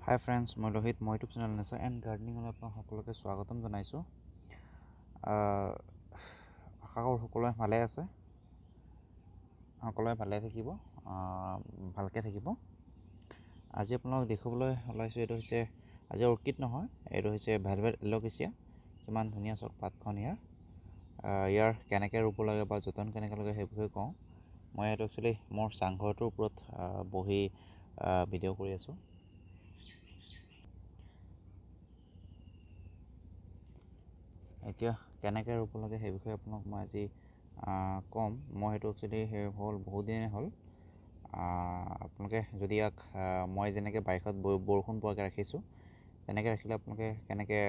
হাই friends, মই লোহিত। মই YouTube channel nature and গাৰ্ডেনিঙলৈ আপোনাক সকলোকে স্বাগতম জনাইছোঁ। আশা কৰোঁ সকলোৱে ভালে আছে, সকলোৱে ভালে থাকিব, ভালকৈ থাকিব। আজি আপোনালোকক দেখুৱাবলৈ ওলাইছোঁ, এইটো হৈছে আজি অৰ্কিড নহয়, এইটো হৈছে ভেলভেট এল'কেচিয়া। কিমান ধুনীয়া চাওক পাতখন ইয়াৰ কেনেকৈ ৰুব লাগে বা যতন কেনেকৈ লাগে সেই বিষয়ে কওঁ। মই এইটো একচুৱেলি মোৰ চাংঘৰটোৰ ওপৰত বহি ভিডিঅ' কৰি আছোঁ। এতিয়া কেনেকৈ ৰুব লাগে সেই বিষয়ে আপোনাক মই আজি ক'ম। মই সেইটো একচুৱেলি হ'ল বহুত দিনেই হ'ল। আপোনালোকে যদি ইয়াক মই যেনেকৈ বাৰিষাত বৰষুণ পোৱাকৈ ৰাখিছোঁ, তেনেকৈ ৰাখিলে আপোনালোকে কেনেকৈ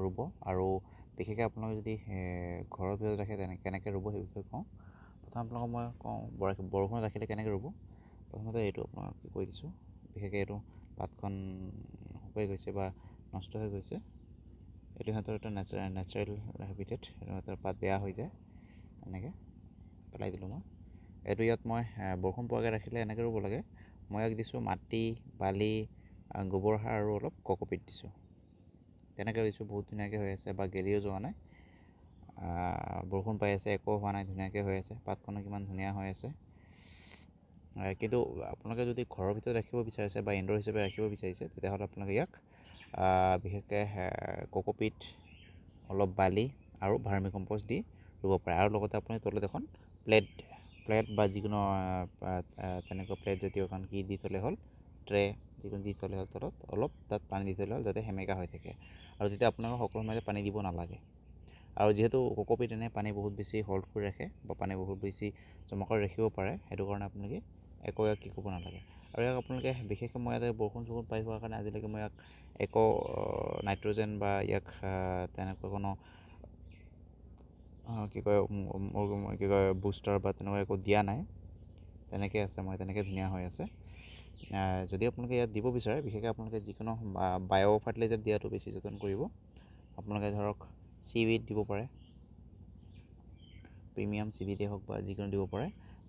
ৰুব, আৰু বিশেষকৈ আপোনালোকে যদি ঘৰৰ ভিতৰত ৰাখে কেনেকৈ ৰুব সেই বিষয়ে কওঁ। প্ৰথম আপোনালোকক মই কওঁ বৰষুণত ৰাখিলে কেনেকৈ ৰুব। প্ৰথমতে এইটো আপোনাক কৈ দিছোঁ। বিশেষকৈ এইটো পাতখন শুকাই গৈছে বা নষ্ট হৈ গৈছে। এইটো সিহঁতৰ এটা নেচাৰেল হেবিটেট। সিহঁতৰ পাত বেয়া হৈ যায়, এনেকৈ পেলাই দিলোঁ মই। এইটো ইয়াত মই বৰষুণ পোৱাকৈ ৰাখিলে এনেকৈ ৰুব লাগে। মই ইয়াক দিছোঁ মাটি, বালি, গোবৰ সাৰ আৰু অলপ কক'পিট দিছোঁ। তেনেকৈ দিছোঁ, বহুত ধুনীয়াকৈ হৈ আছে বা গেলিও যোৱা নাই। বৰষুণ পাই আছে, একো হোৱা নাই, ধুনীয়াকৈ হৈ আছে। পাতখনো কিমান ধুনীয়া হৈ আছে। কিন্তু আপোনালোকে যদি ঘৰৰ ভিতৰত ৰাখিব বিচাৰিছে বা ইনডোৰ হিচাপে ৰাখিব বিচাৰিছে, তেতিয়াহ'লে আপোনালোকে ইয়াক বিশেষকৈ কক'পিট, অলপ বালি আৰু ভাৰ্মি কম্পষ্ট দি ৰুব পাৰে। আৰু লগতে আপুনি তলত এখন প্লেট বা যিকোনো তেনেকুৱা প্লেট জাতীয় এখন কি দি থ'লে হ'ল, ট্ৰে যিকোনো দি থ'লে হ'ল, তলত অলপ তাত পানী দি থ'লে হ'ল, যাতে সেমেকা হৈ থাকে। আৰু তেতিয়া আপোনালোকে সকলো সময়তে পানী দিব নালাগে। আৰু যিহেতু কক'পিট এনে পানী বহুত বেছি হ'ল্ড কৰি ৰাখে বা পানী বহুত বেছি জমা কৰি ৰাখিব পাৰে, সেইটো কাৰণে আপোনালোকে একো ইয়াক কি কৰিব নালাগে। আৰু ইয়াক আপোনালোকে বিশেষকৈ মই ইয়াতে বৰষুণ পাই হোৱাৰ কাৰণে আজিলৈকে মই ইয়াক একো নাইট্ৰজেন বা ইয়াক তেনেকুৱা কোনো কি কয় বুষ্টাৰ বা তেনেকুৱা একো দিয়া নাই। তেনেকৈ আছে, মই তেনেকৈ ধুনীয়া হৈ আছে। যদি আপোনালোকে ইয়াত দিব বিচাৰে, বিশেষকৈ আপোনালোকে যিকোনো বায়' ফাৰ্টিলাইজাৰ দিয়াটো বেছি যতন কৰিব। আপোনালোকে ধৰক চিউইড দিব পাৰে, প্ৰিমিয়াম চিউইডেই হওক বা যিকোনো দিব পাৰে।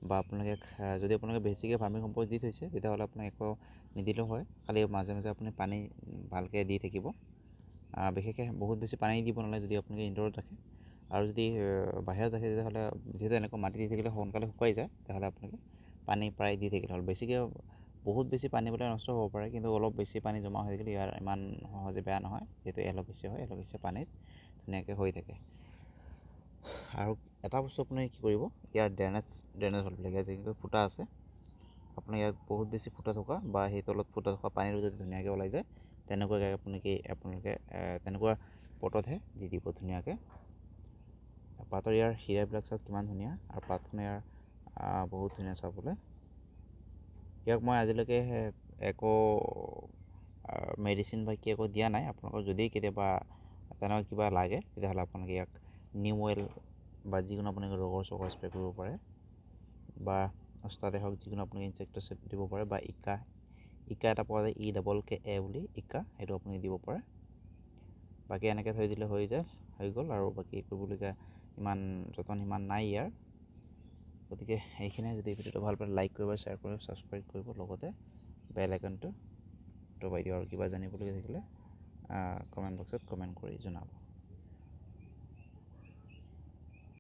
বা আপোনালোকে যদি আপোনালোকে বেছিকৈ ভাৰ্মি কম্পষ্ট দি থৈছে, তেতিয়াহ'লে আপোনাক একো নিদিলেও হয়, খালি মাজে মাজে আপুনি পানী ভালকৈ দি থাকিব। বিশেষকৈ বহুত বেছি পানী দিব নালাগে যদি আপোনালোকে ইনডোৰত ৰাখে। আৰু যদি বাহিৰত ৰাখে, তেতিয়াহ'লে যিহেতু এনেকুৱা মাটি দি থাকিলে সোনকালে শুকাই যায়, তেতিয়াহ'লে আপোনালোকে পানী প্ৰায় দি থাকিলে হ'ল। বেছিকৈ বহুত বেছি পানী পেলাই নষ্ট হ'ব পাৰে, কিন্তু অলপ বেছি পানী জমা হৈ থাকিলে ইয়াৰ ইমান সহজে বেয়া নহয়। যিহেতু এল'কেচিয়া হয়, এল'কেচিয়া পানীত ধুনীয়াকৈ হৈ থাকে। আৰু এটা বস্তু আপুনি কি কৰিব, ইয়াৰ ড্ৰেনেজ হ'ব লাগে। যিটো ফুটা আছে, আপুনি ইয়াক বহুত বেছি ফুটা থকা বা সেই তলত ফুটা থকা পানীটো যদি ধুনীয়াকৈ ওলাই যায়, তেনেকুৱাকৈ আপোনালোকে তেনেকুৱা পটতহে দি দিব ধুনীয়াকৈ। পাতৰ ইয়াৰ শিৰাবিলাক চাওক কিমান ধুনীয়া, আৰু পাতখন ইয়াৰ বহুত ধুনীয়া চাবলৈ। ইয়াক মই আজিলৈকে একো মেডিচিন বা কি একো দিয়া নাই। আপোনালোকৰ যদি কেতিয়াবা তেনেকুৱা কিবা লাগে, তেতিয়াহ'লে আপোনালোকে ইয়াক নিম অইল বা যিকোনো আপুনি ৰোগৰ স্প্ৰে কৰিব পাৰে, বা ওস্তাদে হওক, যিকোনো আপুনি ইনছেক্টিচাইড দিব পাৰে, বা ইকা এটা পোৱা যায়, EKKA বুলি ইকা, সেইটো আপুনি দিব পাৰে। বাকী এনেকৈ থৈ দিলে হৈ গ'ল। আৰু বাকী কৰিবলগীয়া ইমান যতন সিমান নাই ইয়াৰ। গতিকে এইখিনিয়ে। যদি ভিডিঅ'টো ভাল পালে লাইক কৰিব, শ্বেয়াৰ কৰিব, ছাবস্ক্ৰাইব কৰিব, লগতে বেল আইকনটো দবাই দিয়ক। আৰু কিবা জানিবলগীয়া থাকিলে কমেণ্ট বক্সত কমেণ্ট কৰি জনাব।